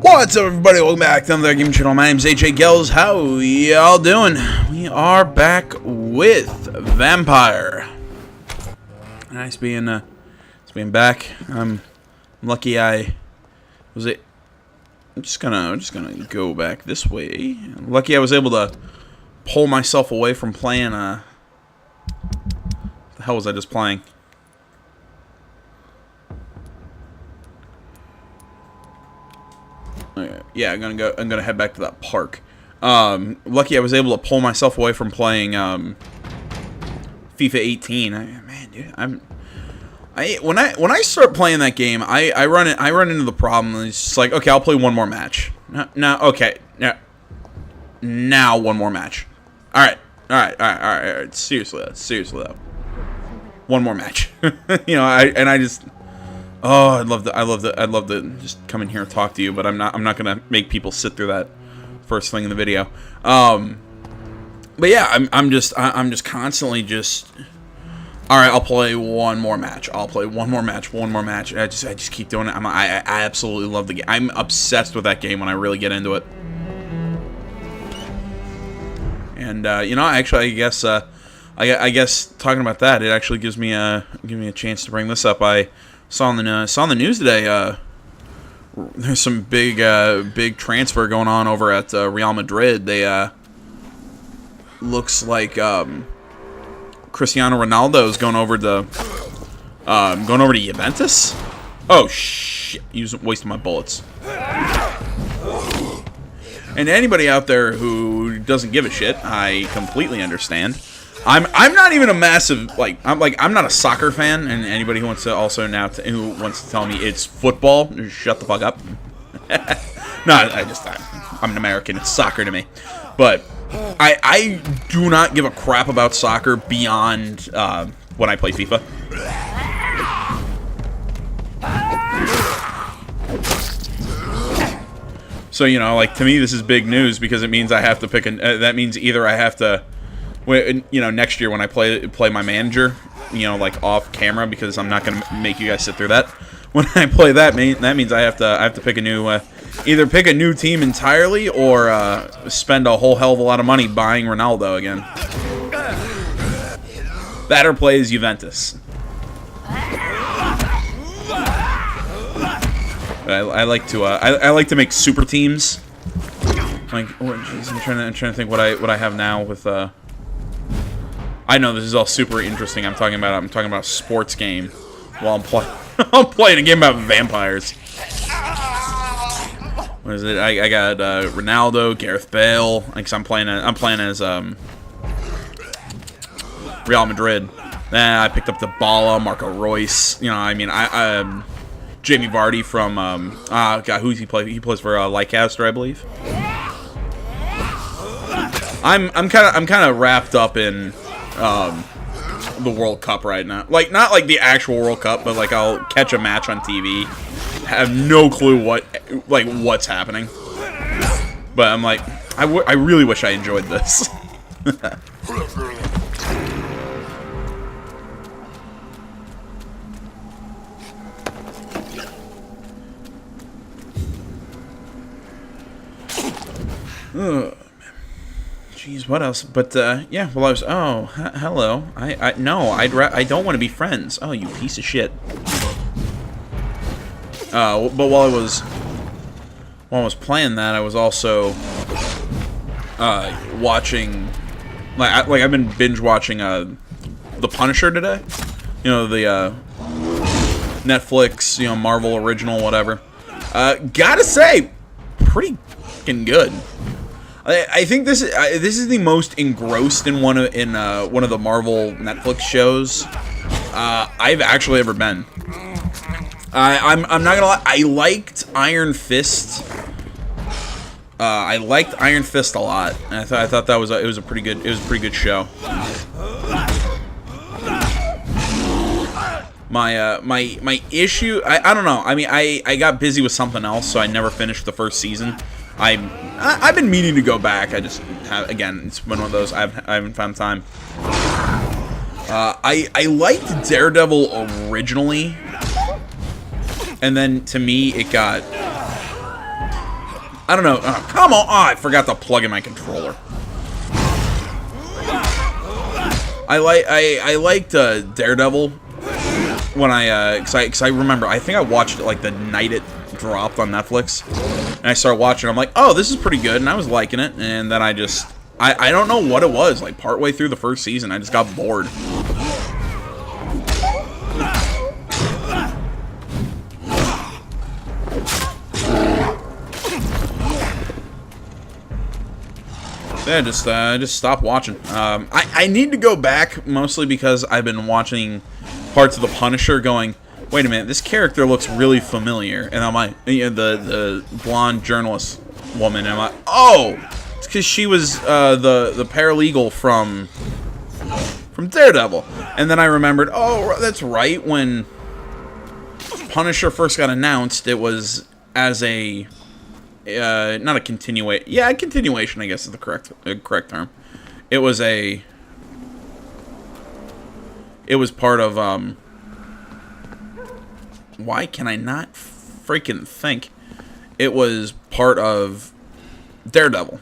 What's up, everybody? Welcome back to another gaming channel. My name's AJ Gels. How y'all doing? We are back with Vampyr. Nice being back. I'm lucky I was it. I'm just gonna go back this way. I'm lucky I was able to pull myself away from playing. What the hell was I just playing? Yeah, I'm gonna head back to that park. Lucky I was able to pull myself away from playing FIFA 18. Man, dude, when I start playing that game, I run into the problem. It's just like, okay, I'll play one more match. No, okay, now one more match. All right. Seriously though, one more match. You know, I just. Oh, I'd love to just come in here and talk to you, but I'm not gonna make people sit through that first thing in the video. But yeah, I'm just constantly just. All right, I'll play one more match. I'll play one more match. I just keep doing it. I absolutely love the game. I'm obsessed with that game when I really get into it. And you know, actually, I guess talking about that, it actually gives me a chance to bring this up. I saw on the news today. There's some big transfer going on over at Real Madrid. They looks like Cristiano Ronaldo is going over to Juventus. Oh shit! Wasting my bullets. And anybody out there who doesn't give a shit, I completely understand. I'm not even a massive I'm not a soccer fan, and anybody who wants to who wants to tell me it's football, just shut the fuck up. No, I'm an American. It's soccer to me, but I do not give a crap about soccer beyond when I play FIFA. So you know, like, to me, this is big news because it means I have to pick that means either I have to. You know, next year when I play my manager, you know, like off camera, because I'm not gonna make you guys sit through that. When I play that means I have to pick a new, either pick a new team entirely or spend a whole hell of a lot of money buying Ronaldo again. That or play as Juventus. I like to make super teams. Like, oh, geez, I'm trying to think what I have now with I know this is all super interesting. I'm talking about a sports game while I'm playing a game about vampires. What is it? I got Ronaldo, Gareth Bale. Like, I'm playing as Real Madrid. Then I picked up Dybala, Marco Reus. You know, I mean, Jamie Vardy from God, who's he play? He plays for Leicester, I believe. I'm kind of wrapped up in the World Cup right now. Like, not like the actual World Cup, but like I'll catch a match on TV, have no clue what's happening. But I'm like, I really wish I enjoyed this. Jeez, what else? But yeah, well, I was. Oh, hello. No, I don't want to be friends. Oh, you piece of shit. But while I was playing that, I was also watching. Like I've been binge watching The Punisher today. You know, the Netflix, you know, Marvel original, whatever. Gotta say, pretty fucking good. I think this is the most engrossed in one of the Marvel Netflix shows I've actually ever been. I'm not gonna lie, I liked Iron Fist. I liked Iron Fist a lot, and I thought that was a pretty good show. My issue, I don't know. I mean, I got busy with something else, so I never finished the first season. I've been meaning to go back. I just again, it's been one of those I haven't found time. I liked Daredevil originally, and then to me it got I don't know. Oh, come on. Oh, I forgot to plug in my controller. I liked Daredevil when cause I remember, I think I watched it like the night it dropped on Netflix, and I started watching. I'm like, oh, this is pretty good, and I was liking it. And then I don't know what it was. Like partway through the first season, I just got bored. Yeah, just stop watching. I need to go back, mostly because I've been watching parts of The Punisher going, wait a minute, this character looks really familiar. And I'm like, the blonde journalist woman, and I'm like, oh, it's because she was the paralegal from Daredevil. And then I remembered, oh, that's right, when Punisher first got announced, it was as a... not a continuation. Yeah, a continuation, I guess, is the correct term. It was part of, why can I not freaking think? It was part of Daredevil.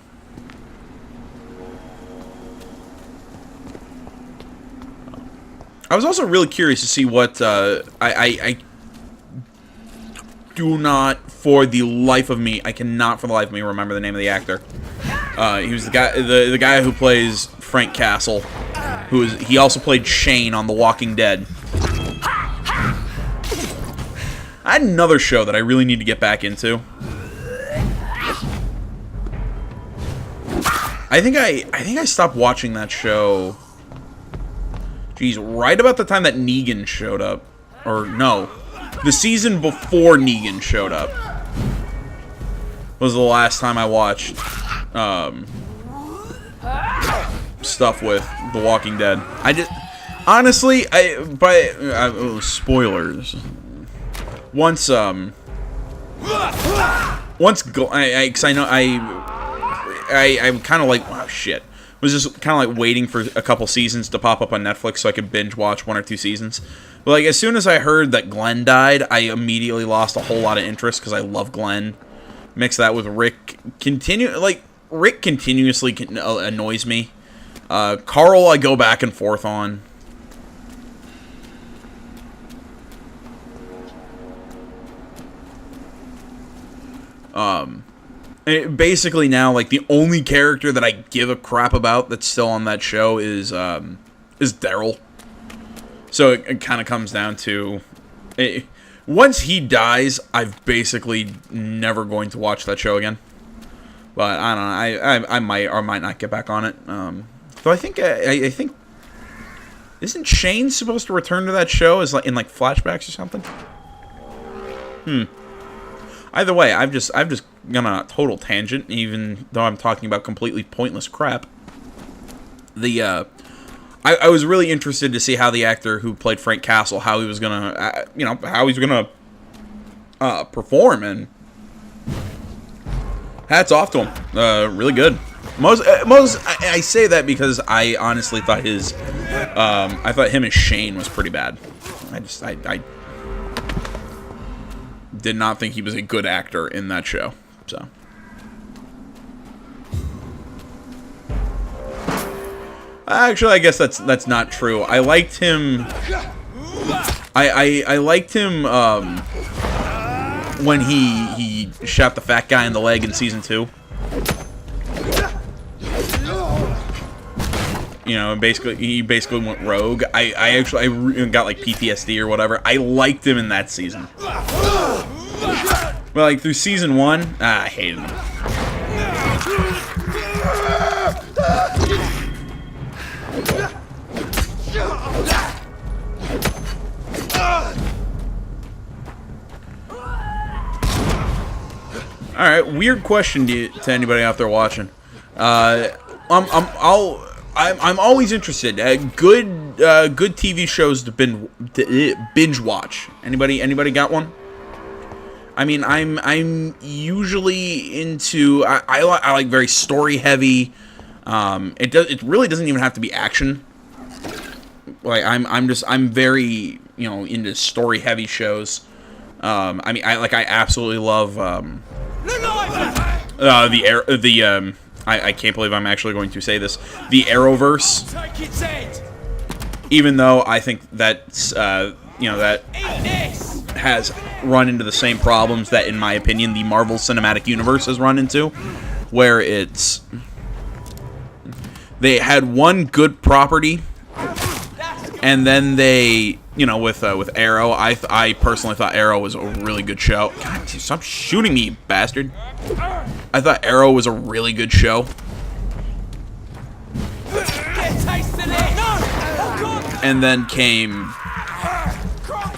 I was also really curious to see what, I do not, for the life of me, I cannot for the life of me remember the name of the actor. He was the guy who plays Frank Castle, he also played Shane on The Walking Dead. I had another show that I really need to get back into. I think I stopped watching that show. Geez, right about the time that Negan showed up, or no. The season before Negan showed up was the last time I watched stuff with The Walking Dead. I just honestly, spoilers. Cause I know I'm kind of like, oh shit. Was just kind of like waiting for a couple seasons to pop up on Netflix so I could binge watch 1 or 2 seasons. But like as soon as I heard that Glenn died, I immediately lost a whole lot of interest because I love Glenn. Mix that with Rick. Rick continuously annoys me. Carl, I go back and forth on. Basically now, like, the only character that I give a crap about that's still on that show is Daryl. So it kind of comes down to... once he dies, I'm basically never going to watch that show again. But, I don't know, I might or might not get back on it. So I think... I think... Isn't Shane supposed to return to that show as like in, like, flashbacks or something? Either way, I've just gone on a total tangent, even though I'm talking about completely pointless crap. I was really interested to see how the actor who played Frank Castle, how he was gonna, how he's gonna perform, and hats off to him. Really good. I say that because I honestly thought I thought him as Shane was pretty bad. I did not think he was a good actor in that show. So actually, I guess that's not true. I liked him. I liked him when he shot the fat guy in the leg in season 2. You know, he basically went rogue. I got like PTSD or whatever. I liked him in that season. But like through season 1, I hated him. All right, weird question to anybody out there watching. I'm always interested. Good TV shows to binge watch. Anybody got one? I mean, I'm usually into. I like very story heavy. It really doesn't even have to be action. Like I'm very into story heavy shows. I mean I absolutely love I can't believe I'm actually going to say this. The Arrowverse. Even though I think that's, that has run into the same problems that, in my opinion, the Marvel Cinematic Universe has run into, where they had one good property, and then they, with Arrow, I personally thought Arrow was a really good show. God, stop shooting me, you bastard. I thought Arrow was a really good show. And then came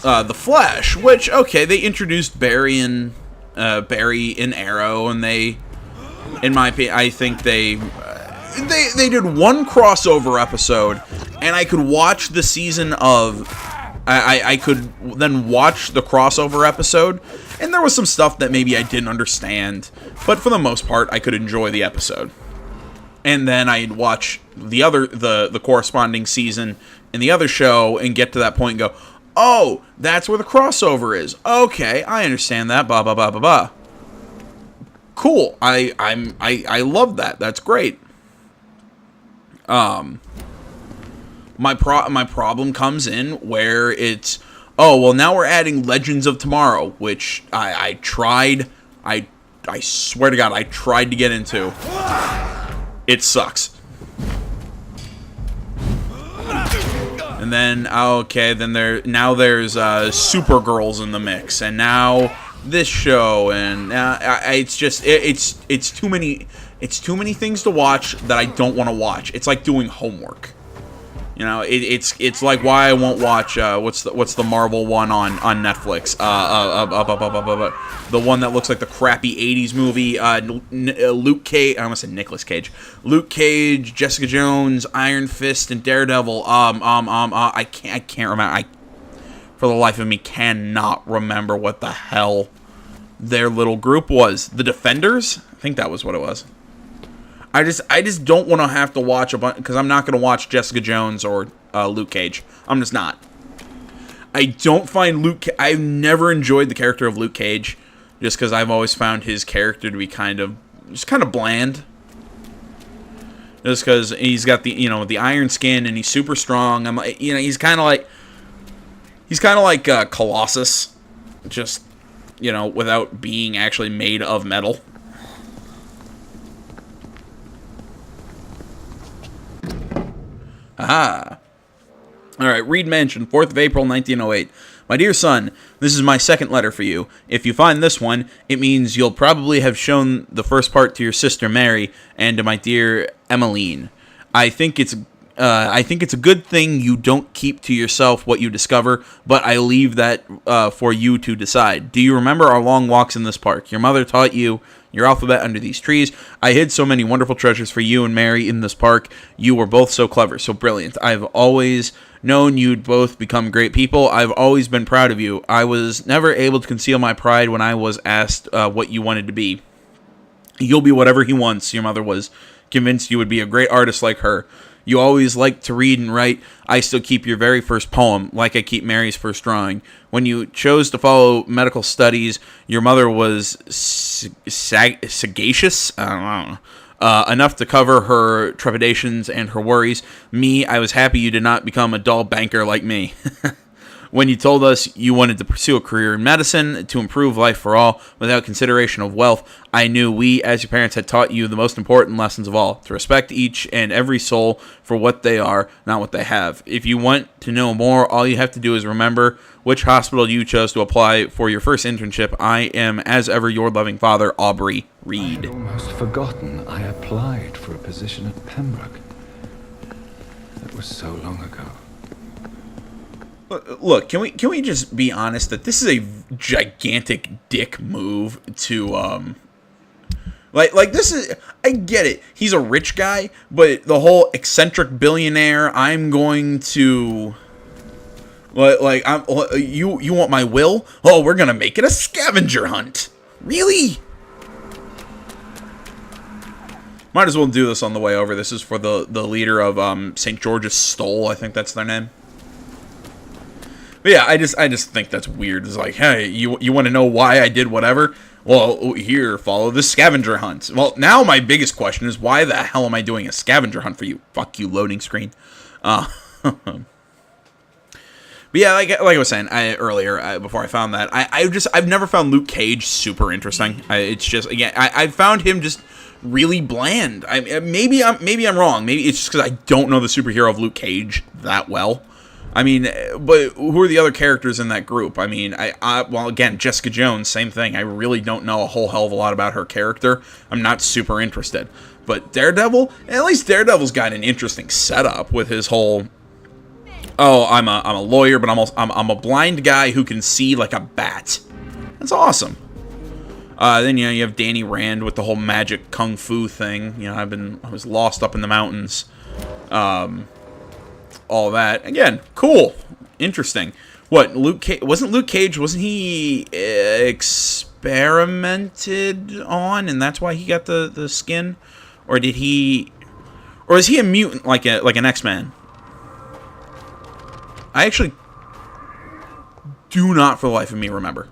The Flash, which, okay, they introduced Barry in Arrow, and they, in my opinion, I think they did one crossover episode, and I could watch the season of, I could then watch the crossover episode, and there was some stuff that maybe I didn't understand, but for the most part, I could enjoy the episode. And then I'd watch the corresponding season in the other show and get to that point and go, oh, that's where the crossover is. Okay, I understand that. Blah blah blah blah blah. Cool. I love that. That's great. My problem comes in where it's, oh well, now we're adding Legends of Tomorrow, which I tried. I swear to God, I tried to get into. It sucks. And then, okay, then there's Supergirls in the mix, and now this show, and it's just it's too many things to watch that I don't want to watch. It's like doing homework. It's like why I won't watch what's the Marvel one on Netflix? The one that looks like the crappy '80s movie. Luke Cage. I almost said Nicolas Cage. Luke Cage, Jessica Jones, Iron Fist, and Daredevil. I can't remember. For the life of me, cannot remember what the hell their little group was. The Defenders. I think that was what it was. I just don't want to have to watch a bunch, because I'm not going to watch Jessica Jones or Luke Cage. I'm just not. I don't find I've never enjoyed the character of Luke Cage, just because I've always found his character to be kind of bland. Just because he's got the iron skin and he's super strong. I'm like, he's kind of like Colossus, just without being actually made of metal. Aha. Alright, Reed Mansion, 4th of April, 1908. My dear son, this is my second letter for you. If you find this one, it means you'll probably have shown the first part to your sister Mary and to my dear Emmeline. I think it's a good thing you don't keep to yourself what you discover, but I leave that for you to decide. Do you remember our long walks in this park? Your mother taught you your alphabet under these trees. I hid so many wonderful treasures for you and Mary in this park. You were both so clever, so brilliant. I've always known you'd both become great people. I've always been proud of you. I was never able to conceal my pride when I was asked what you wanted to be. You'll be whatever he wants. Your mother was convinced you would be a great artist like her. You always liked to read and write. I still keep your very first poem, like I keep Mary's first drawing. When you chose to follow medical studies, your mother was sagacious, enough to cover her trepidations and her worries. Me, I was happy you did not become a dull banker like me. When you told us you wanted to pursue a career in medicine to improve life for all without consideration of wealth, I knew we, as your parents, had taught you the most important lessons of all, to respect each and every soul for what they are, not what they have. If you want to know more, all you have to do is remember which hospital you chose to apply for your first internship. I am, as ever, your loving father, Aubrey Reed. I had almost forgotten I applied for a position at Pembroke. That was so long ago. Look, can we just be honest that this is a gigantic dick move to like this is, I get it. He's a rich guy, but the whole eccentric billionaire, I'm going to you want my will? Oh, we're going to make it a scavenger hunt. Really? Might as well do this on the way over. This is for the leader of St. George's Stole, I think that's their name. But yeah, I just think that's weird. It's like, hey, you want to know why I did whatever? Well, here, follow the scavenger hunt. Well, now my biggest question is, why the hell am I doing a scavenger hunt for you? Fuck you, loading screen. But yeah, like I was saying earlier, before I found that, I've never found Luke Cage super interesting. It's just, again, I found him just really bland. Maybe I'm wrong. Maybe it's just because I don't know the superhero of Luke Cage that well. I mean, but who are the other characters in that group? I mean, well, again, Jessica Jones, same thing. I really don't know a whole hell of a lot about her character. I'm not super interested. But Daredevil, at least Daredevil's got an interesting setup with his whole, oh, I'm a lawyer, but I'm a blind guy who can see like a bat. That's awesome. Then, you have Danny Rand with the whole magic kung fu thing. I was lost up in the mountains. All that. Again, cool. Interesting. What, wasn't Luke Cage, wasn't he experimented on, and that's why he got the skin? Or is he a mutant like an X-Man? I actually do not for the life of me remember.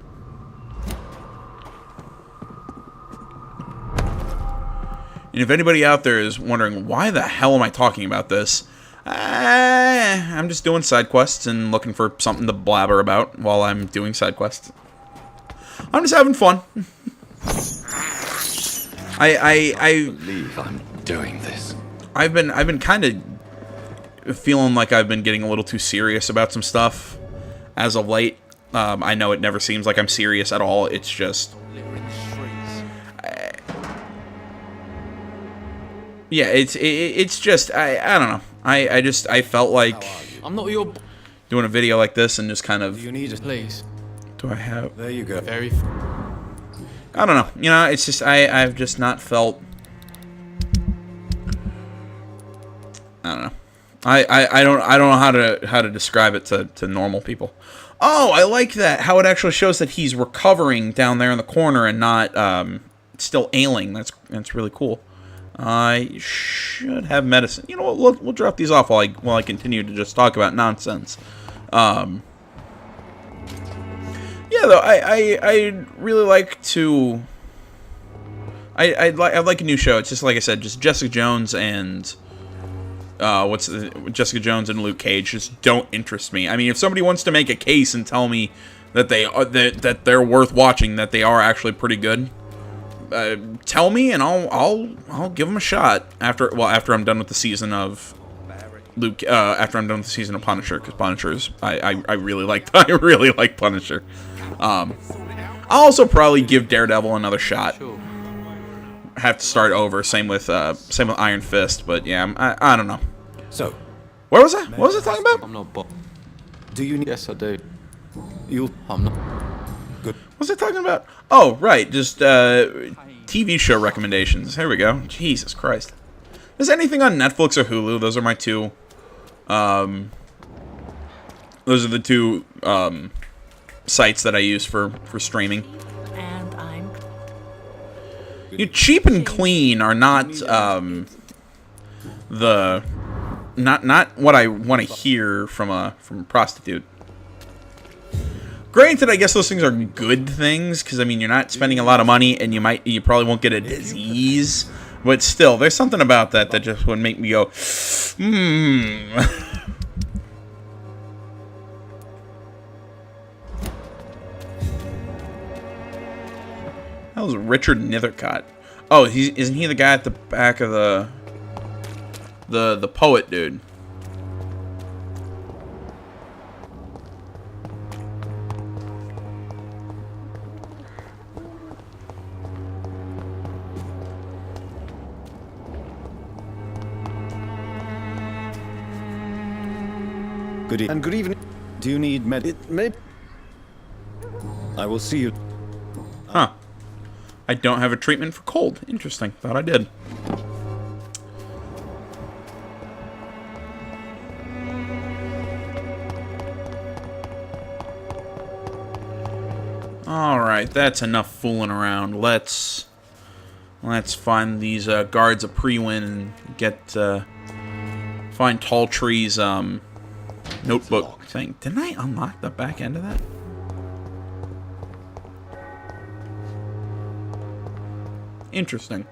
And if anybody out there is wondering, why the hell am I talking about this? I'm just doing side quests and looking for something to blabber about while I'm doing side quests. I'm just having fun. I believe I'm doing this. I've been kind of feeling like I've been getting a little too serious about some stuff as of late. I know it never seems like I'm serious at all. It's just, yeah, it's just I don't know. I felt like I'm not your doing a video like this and just kind of. You need a place. Do I have? There you go. Very. I don't know. It's just I've just not felt. I don't know. I don't know how to describe it to normal people. Oh, I like that. How it actually shows that he's recovering down there in the corner and not still ailing. That's really cool. I should have medicine. You know what? We'll drop these off while I continue to just talk about nonsense. Yeah, though I really like to. I'd like a new show. It's just like I said, just Jessica Jones and Jessica Jones and Luke Cage just don't interest me. I mean, if somebody wants to make a case and tell me that they're worth watching, that they are actually pretty good. Tell me, and I'll give them a shot after I'm done with the season of Luke. After I'm done with the season of Punisher, because Punisher's I really like Punisher. I'll also probably give Daredevil another shot. Have to start over. Same with Iron Fist, but yeah, I don't know. So, where was I? What was I talking about? I'm not. Do you need? Yes, I do. I'm not. Good. What was I talking about? Oh, right, just TV show recommendations. Here we go. Jesus Christ. Is anything on Netflix or Hulu? Those are my two. Those are the two sites that I use for streaming. And I'm. Cheap and clean are not not what I want to hear from a prostitute. Granted, I guess those things are good things, because I mean you're not spending a lot of money, and you probably won't get a disease, but still, there's something about that just would make me go, That was Richard Nethercott. Oh, isn't he the guy at the back of the poet dude? Good evening. And good evening. Do you need I will see you. Huh. I don't have a treatment for cold. Interesting. Thought I did. Alright, that's enough fooling around. Let's find these guards a pre-win and get find Tall Tree's notebook thing. Didn't I unlock the back end of that? Interesting.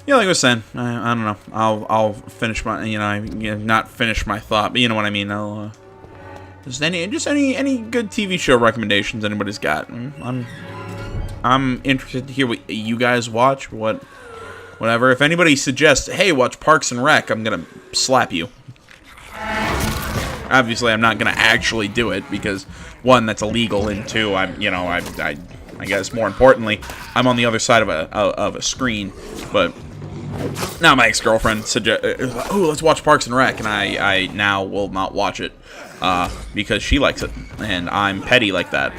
Yeah, like I was saying, I don't know. I'll finish my, not finish my thought, but you know what I mean. I'll just any good TV show recommendations anybody's got. I'm interested to hear what you guys watch. Whatever. If anybody suggests, hey, watch Parks and Rec, I'm gonna slap you. Obviously, I'm not gonna actually do it because one, that's illegal, and two, I guess more importantly, I'm on the other side of a screen, but. Now my ex-girlfriend suggest, oh, let's watch Parks and Rec, and I now will not watch it because she likes it, and I'm petty like that.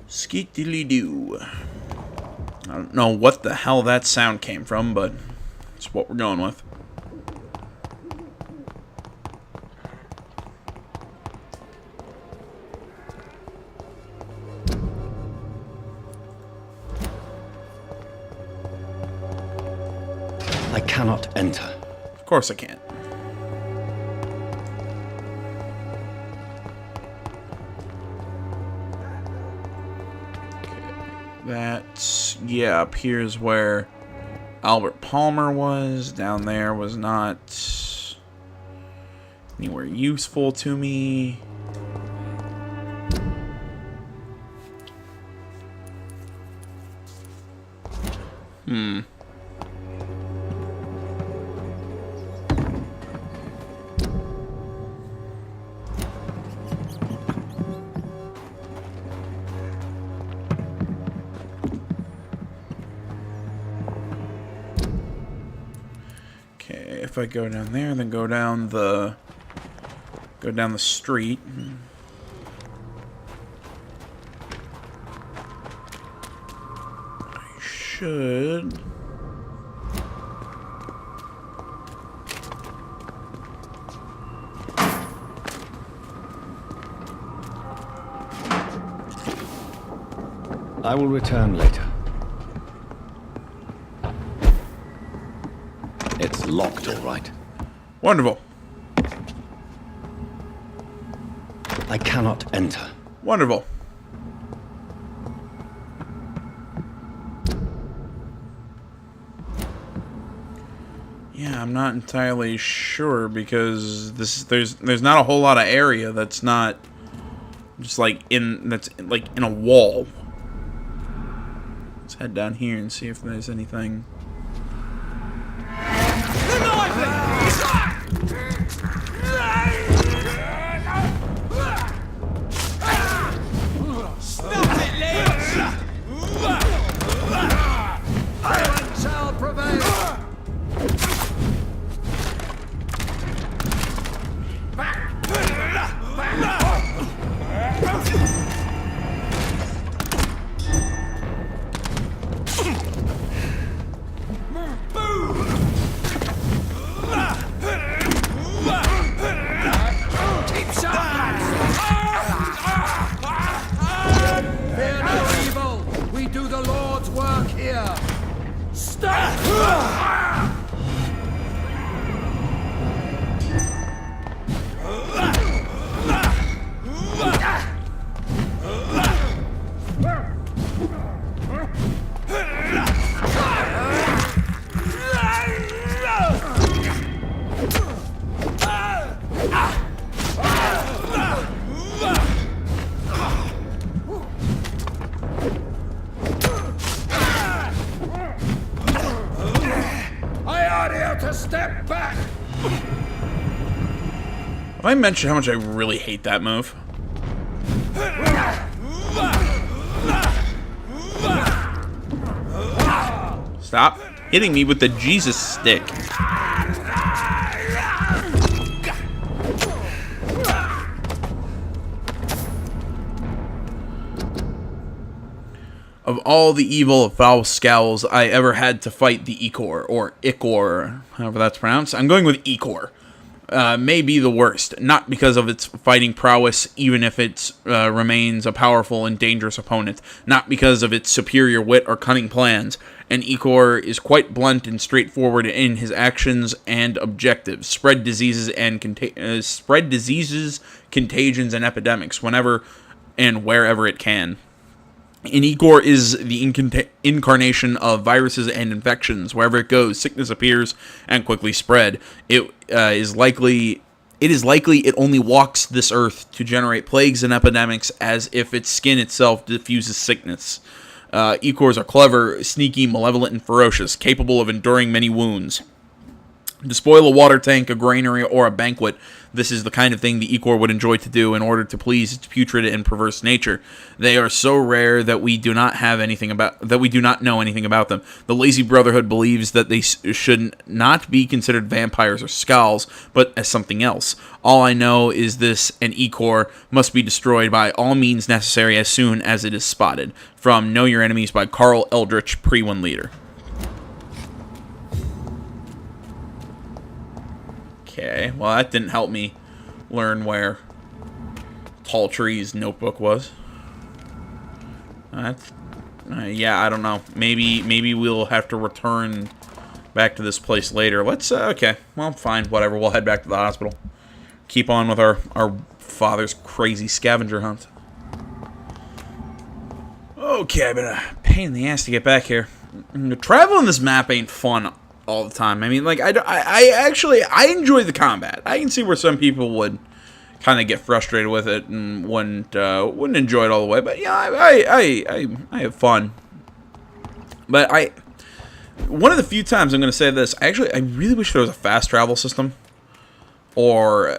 Skeet-dilly-doo. I don't know what the hell that sound came from, but it's what we're going with. I cannot enter. Of course I can't. That's, yeah, up here's where Albert Palmer was. Down there was not anywhere useful to me. If I go down there, then go down the street. I should. I will return later. It's locked, all right. Wonderful. I cannot enter. Wonderful. Yeah, I'm not entirely sure because there's not a whole lot of area that's not just like in a wall. Let's head down here and see if there's anything. Have I mentioned how much I really hate that move? Stop hitting me with the Jesus stick. Of all the evil foul scowls I ever had to fight the Icor, or Icor, however that's pronounced, I'm going with Icor. may be the worst, not because of its fighting prowess, even if it remains a powerful and dangerous opponent, not because of its superior wit or cunning plans. An Ikor is quite blunt and straightforward in his actions and objectives. Spread diseases, contagions, and epidemics whenever and wherever it can. An Ikor is the incarnation of viruses and infections. Wherever it goes, sickness appears and quickly spread. It is likely it only walks this earth to generate plagues and epidemics, as if its skin itself diffuses sickness. Ikors are clever, sneaky, malevolent, and ferocious, capable of enduring many wounds. To spoil a water tank, a granary, or a banquet, this is the kind of thing the Ikor would enjoy to do in order to please its putrid and perverse nature. They are so rare that we do not know anything about them. The Lazy Brotherhood believes that they should not be considered vampires or skulls, but as something else. All I know is this: an Ikor must be destroyed by all means necessary as soon as it is spotted. From Know Your Enemies by Carl Eldritch, Pre-1 Leader. Okay, well, that didn't help me learn where Tall Tree's notebook was. Yeah, I don't know. Maybe we'll have to return back to this place later. Let's, okay. Well, fine, whatever. We'll head back to the hospital. Keep on with our father's crazy scavenger hunt. Okay, I've been a pain in the ass to get back here. Traveling this map ain't fun all the time. I mean, like, I actually enjoy the combat. I can see where some people would kind of get frustrated with it and wouldn't enjoy it all the way. But yeah, I have fun. But one of the few times I'm going to say this, I really wish there was a fast travel system or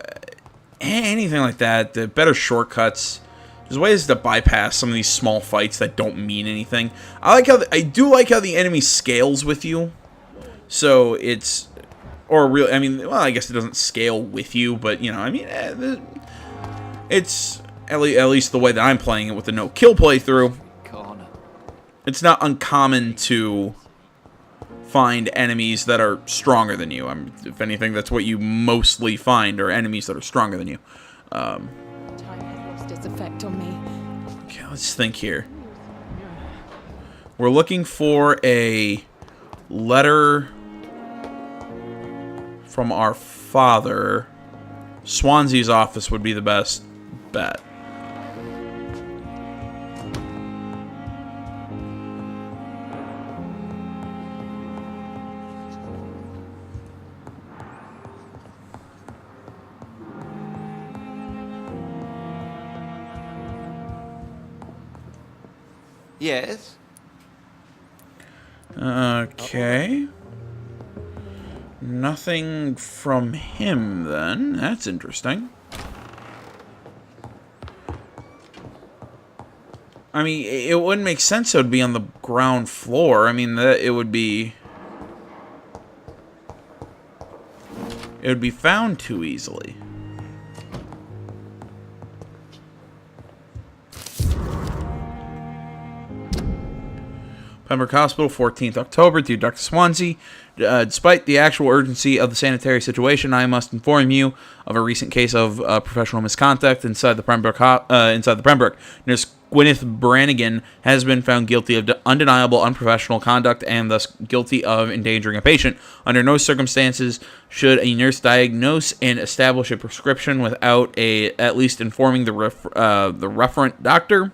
anything like that. The better shortcuts. There's ways to bypass some of these small fights that don't mean anything. I do like how the enemy scales with you. So it's, or really, I mean, well, I guess it doesn't scale with you, but, you know, I mean, it's at least the way that I'm playing it with the no-kill playthrough. It's not uncommon to find enemies that are stronger than you. If anything, that's what you mostly find, are enemies that are stronger than you. Time has lost its effect on me. Okay, let's think here. We're looking for a letter from our father. Swansea's office would be the best bet. Yes. Okay. Nothing from him, then. That's interesting. I mean, it wouldn't make sense it would be on the ground floor. I mean, it would be found too easily. Pembroke Hospital, 14th October, to Dr. Swansea. Despite the actual urgency of the sanitary situation, I must inform you of a recent case of professional misconduct inside the Pembroke. Nurse Gwyneth Brannigan has been found guilty of undeniable unprofessional conduct and thus guilty of endangering a patient. Under no circumstances should a nurse diagnose and establish a prescription without at least informing the referent doctor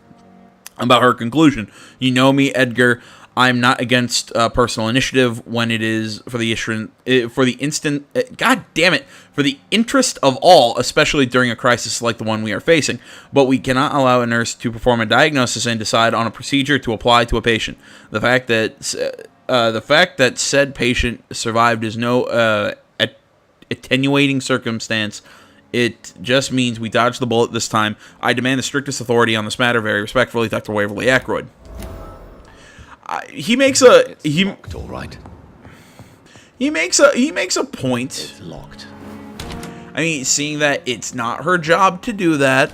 about her conclusion. You know me, Edgar. I'm not against personal initiative when it is for the interest of all, especially during a crisis like the one we are facing. But we cannot allow a nurse to perform a diagnosis and decide on a procedure to apply to a patient. The fact that said patient survived is no attenuating circumstance. It just means we dodged the bullet this time. I demand the strictest authority on this matter. Very respectfully, Dr. Waverly Ackroyd. He makes a Locked, all right. He makes a point. It's locked. I mean, seeing that it's not her job to do that,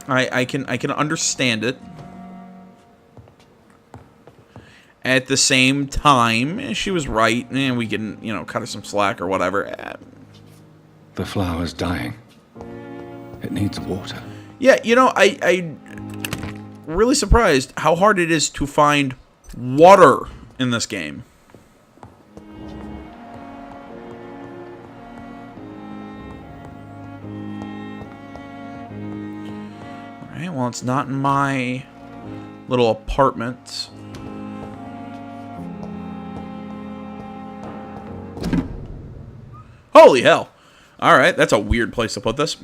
I can understand it. At the same time, she was right, and we can, cut her some slack or whatever. The flower's dying. It needs water. Yeah, you know, I really surprised how hard it is to find water in this game. Alright, well, it's not in my little apartment. Holy hell. Alright, that's a weird place to put this.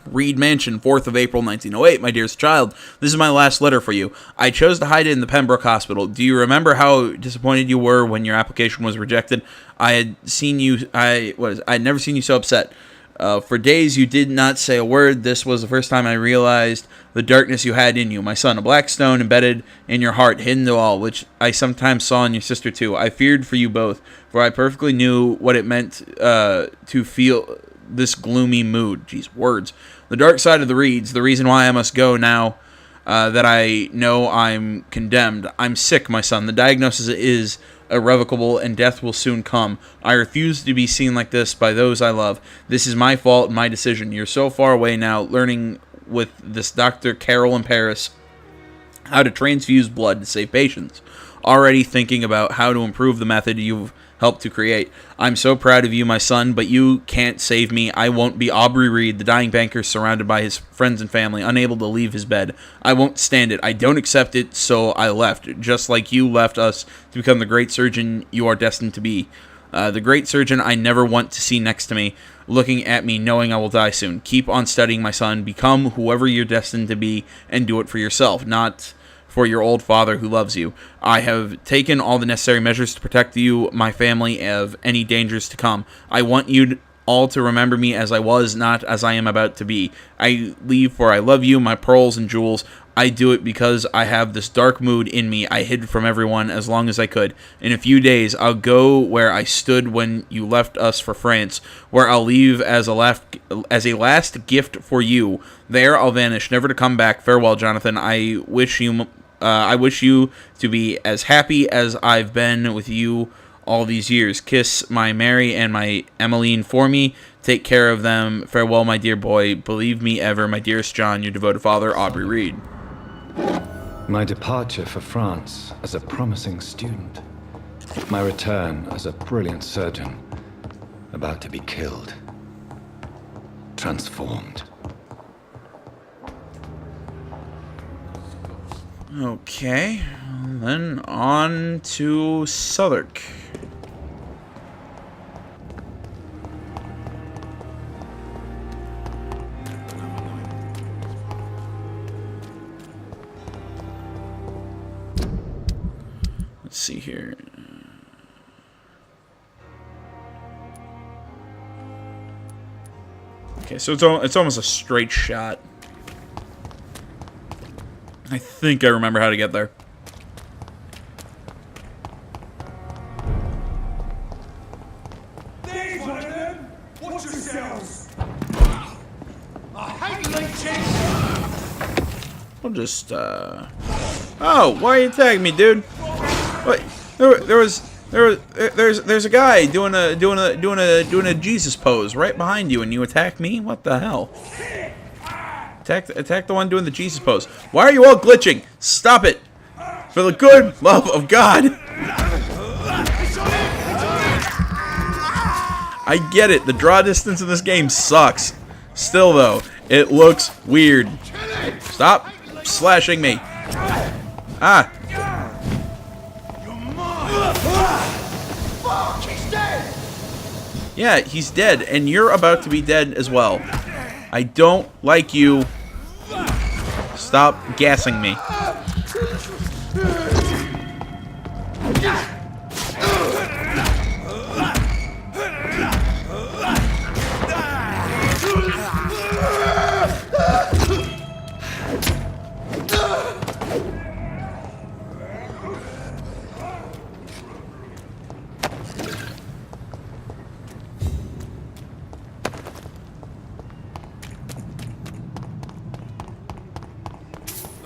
Reed Mansion, 4th of April, 1908. My dearest child, this is my last letter for you. I chose to hide it in the Pembroke Hospital. Do you remember how disappointed you were when your application was rejected? I had never seen you so upset. For days you did not say a word. This was the first time I realized the darkness you had in you. My son, a black stone embedded in your heart, hidden to all, which I sometimes saw in your sister too. I feared for you both, for I perfectly knew what it meant to feel this gloomy mood. Jeez, words. The dark side of the Reeds, the reason why I must go now that I know I'm condemned. I'm sick, my son. The diagnosis is irrevocable, and death will soon come. I refuse to be seen like this by those I love. This is my fault and my decision. You're so far away now, learning with this Dr. Carroll in Paris how to transfuse blood to save patients. Already thinking about how to improve the method you've helped to create. I'm so proud of you, my son, but you can't save me. I won't be Aubrey Reed, the dying banker surrounded by his friends and family, unable to leave his bed. I won't stand it. I don't accept it, so I left, just like you left us to become the great surgeon you are destined to be. The great surgeon I never want to see next to me, looking at me, knowing I will die soon. Keep on studying, my son. Become whoever you're destined to be, and do it for yourself, not for your old father who loves you. I have taken all the necessary measures to protect you, my family, of any dangers to come. I want you all to remember me as I was, not as I am about to be. I leave for I love you, my pearls and jewels. I do it because I have this dark mood in me I hid from everyone as long as I could. In a few days, I'll go where I stood when you left us for France, where I'll leave as a last gift for you. There I'll vanish, never to come back. Farewell, Jonathan. I wish you to be as happy as I've been with you all these years. Kiss my Mary and my Emmeline for me. Take care of them. Farewell, my dear boy. Believe me ever, my dearest John, your devoted father, Aubrey Reed. My departure for France as a promising student. My return as a brilliant surgeon. About to be killed. Transformed. Okay, then on to Southwark. Let's see here. Okay, so it's almost a straight shot. I think I remember how to get there. There's one of them! Watch yourselves! I hate late chase! We'll just, Oh, why are you tagging me, dude? What? There's a guy doing a Jesus pose right behind you, and you attack me? What the hell? Attack the one doing the Jesus pose. Why are you all glitching? Stop it! For the good love of God! I get it. The draw distance in this game sucks. Still, though, it looks weird. Stop slashing me. Ah. Yeah, he's dead, and you're about to be dead as well. I don't like you. Stop gassing me.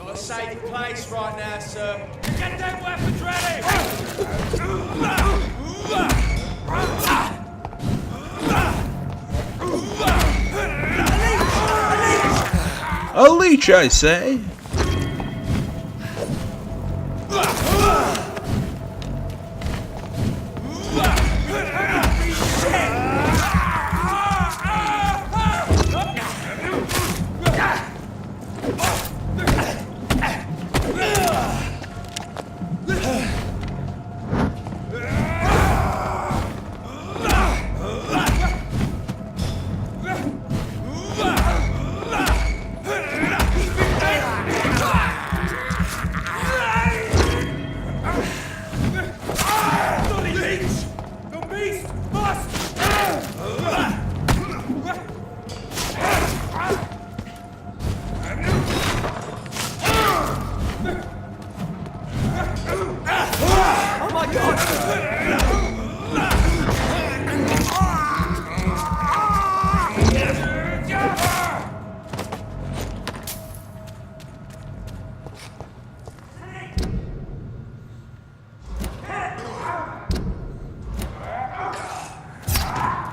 A safe place right now, sir. Get them weapons ready! A leech, I say.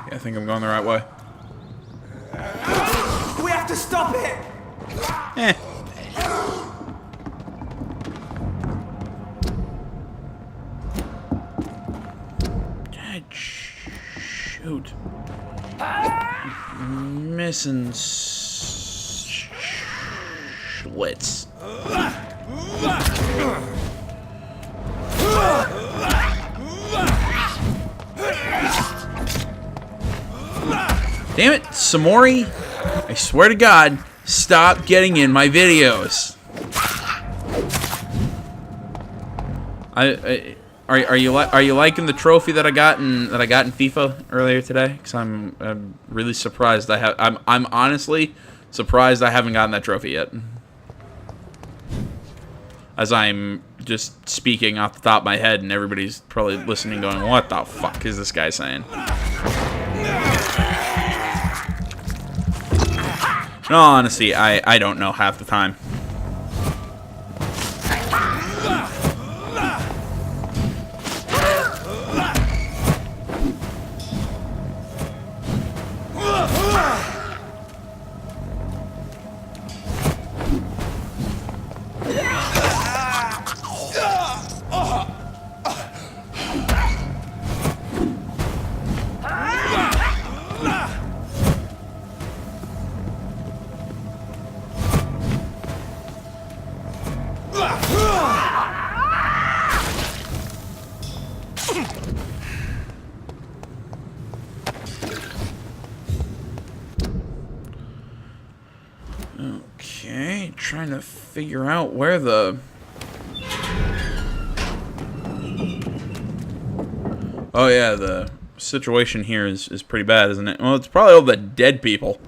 I think I'm going the right way. We have to stop it! Eh. Shoot. Missing Schlitz. Damn it, Samori! I swear to God, stop getting in my videos. Are you liking the trophy that I got in FIFA earlier today? Because I'm really surprised I'm honestly surprised I haven't gotten that trophy yet. As I'm just speaking off the top of my head, and everybody's probably listening, going, "What the fuck is this guy saying?" No, honestly, I don't know half the time. Okay, trying to figure out where the... Oh yeah, the situation here is pretty bad, isn't it? Well, it's probably all the dead people.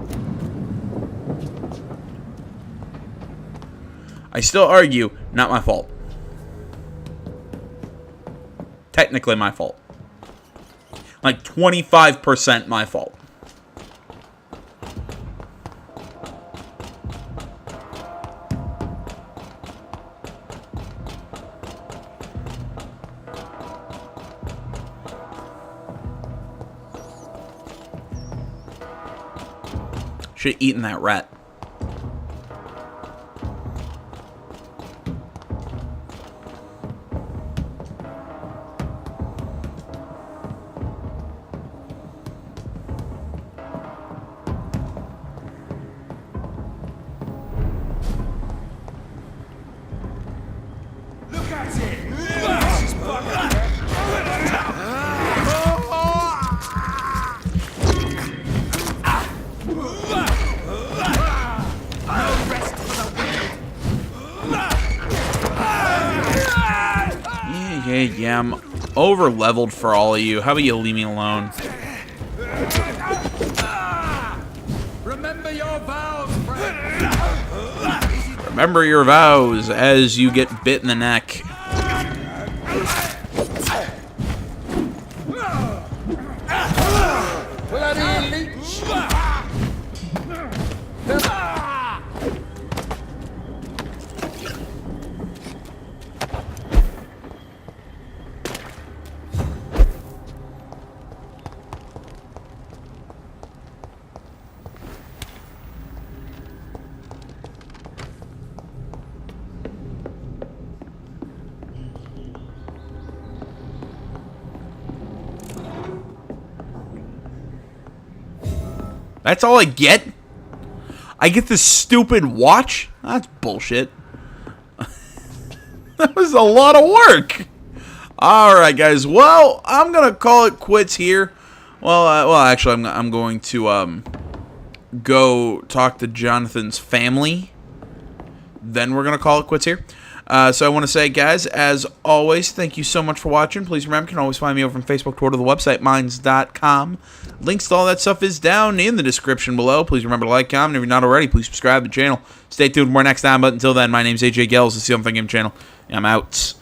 I still argue, not my fault. Technically my fault. Like 25% my fault. Should have eaten that rat. Look at it! This is bugger! Yeah, I'm over-leveled for all of you. How about you leave me alone? Remember your vows, friend! Remember your vows as you get bit in the neck. Bloody leech! That's all I get? I get this stupid watch? That's bullshit. That was a lot of work. Alright, guys. Well, I'm going to call it quits here. Well, actually, I'm going to go talk to Jonathan's family. Then we're going to call it quits here. So I want to say, guys, as always, thank you so much for watching. Please remember, you can always find me over on Facebook, Twitter, the website, minds.com. Links to all that stuff is down in the description below. Please remember to like, comment. If you're not already, please subscribe to the channel. Stay tuned for more next time. But until then, my name's AJ Gels. This is the I'm Thinking channel. I'm out.